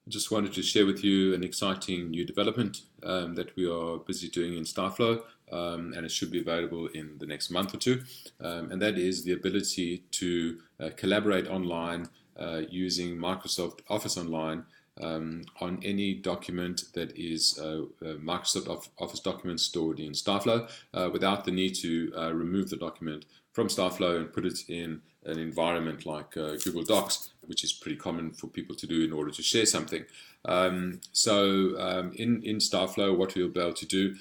I just wanted to share with you an exciting new development that we are busy doing in StarFlow, and it should be available in the next month or two. And that is the ability to collaborate online using Microsoft Office Online on any document that is a Microsoft Office document stored in StarFlow without the need to remove the document from StarFlow and put it in an environment like Google Docs, which is pretty common for people to do in order to share something. In StarFlow, what we'll be able to do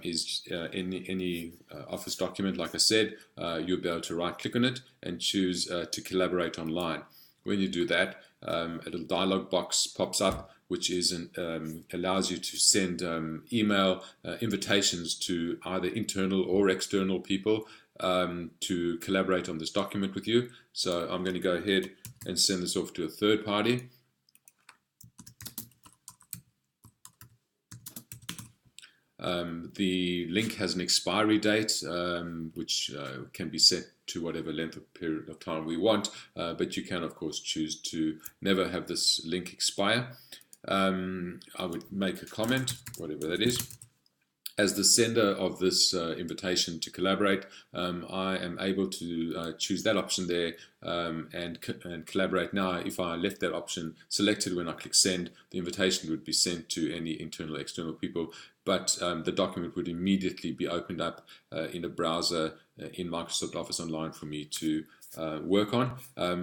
is any Office document, like I said, you'll be able to right-click on it and choose to collaborate online. When you do that, a little dialog box pops up, which allows you to send email invitations to either internal or external people to collaborate on this document with you. So I'm going to go ahead and send this off to a third party. The link has an expiry date, which can be set to whatever length of period of time we want, but you can of course choose to never have this link expire. I would make a comment, whatever that is. As the sender of this invitation to collaborate, I am able to choose that option there and collaborate now. If I left that option selected when I click send, the invitation would be sent to any internal or external people, but the document would immediately be opened up in a browser in Microsoft Office Online for me to work on.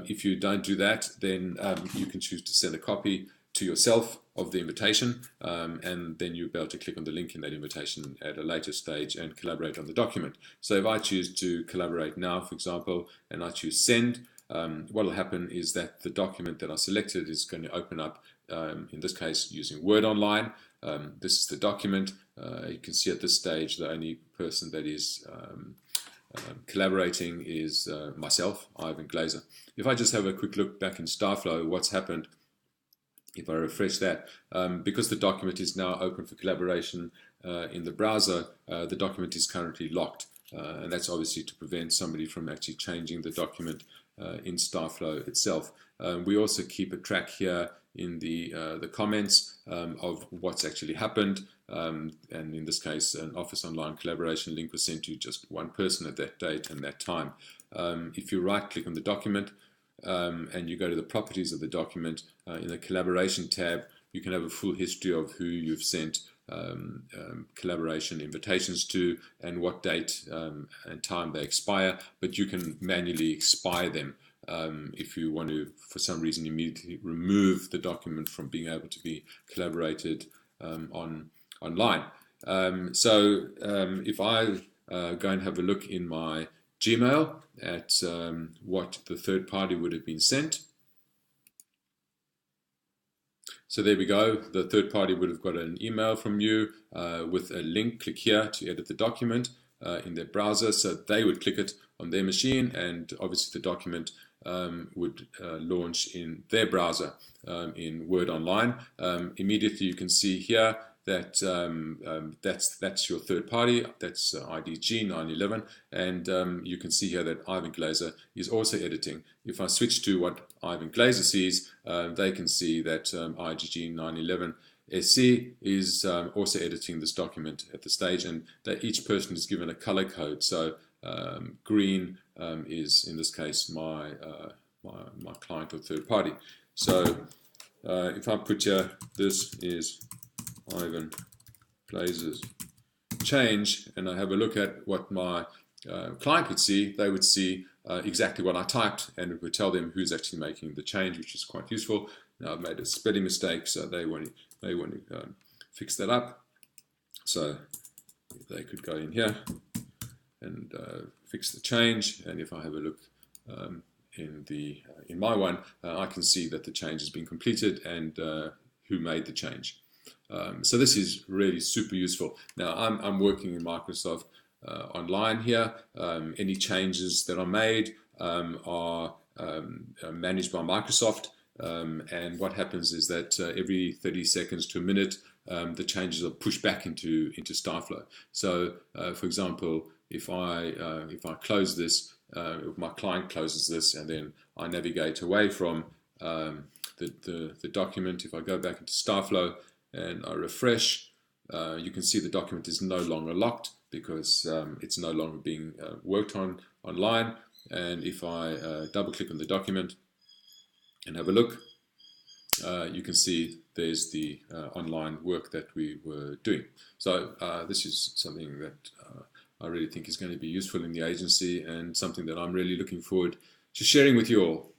If you don't do that, then you can choose to send a copy to yourself of the invitation, and then you'll be able to click on the link in that invitation at a later stage and collaborate on the document. So if I choose to collaborate now, for example, and I choose send, what will happen is that the document that I selected is going to open up, in this case using Word Online. This is the document. You can see at this stage the only person that is collaborating is myself, Ivan Glazer. If I just have a quick look back in StarFlow, what's happened, if I refresh that, because the document is now open for collaboration in the browser, the document is currently locked, and that's obviously to prevent somebody from actually changing the document in StarFlow itself. We also keep a track here in the comments of what's actually happened, and in this case an Office Online collaboration link was sent to just one person at that date and that time. If you right click on the document and you go to the properties of the document, in the collaboration tab you can have a full history of who you've sent collaboration invitations to and what date and time they expire, but you can manually expire them if you want to, for some reason, immediately remove the document from being able to be collaborated online. If I go and have a look in my Gmail at what the third party would have been sent. So there we go. The third party would have got an email from you with a link. Click here to edit the document in their browser. So they would click it on their machine, and obviously the document would launch in their browser in Word Online. Immediately you can see here that that's your third party, that's IDG 911, and you can see here that Ivan Glazer is also editing. If I switch to what Ivan Glazer sees, they can see that IDG 911 SC is also editing this document at the stage, and that each person is given a color code. So green is in this case my client or third party. So if I put here, this is Ivan Glazer's change, and I have a look at what my client would see, they would see exactly what I typed, and it would tell them who's actually making the change, which is quite useful. Now I've made a spelling mistake, so they want to fix that up. So they could go in here and fix the change, and if I have a look in my one, I can see that the change has been completed and who made the change. So this is really super useful. Now I'm working in Microsoft Online here. Any changes that are made are managed by Microsoft, and what happens is that every 30 seconds to a minute the changes are pushed back into StarFlow. So for example, if I close this, if my client closes this and then I navigate away from the the document, if I go back into StyleFlow and I refresh, you can see the document is no longer locked because it's no longer being worked on online. And if I double click on the document and have a look, you can see there's the online work that we were doing. So this is something that I really think is going to be useful in the agency, and something that I'm really looking forward to sharing with you all.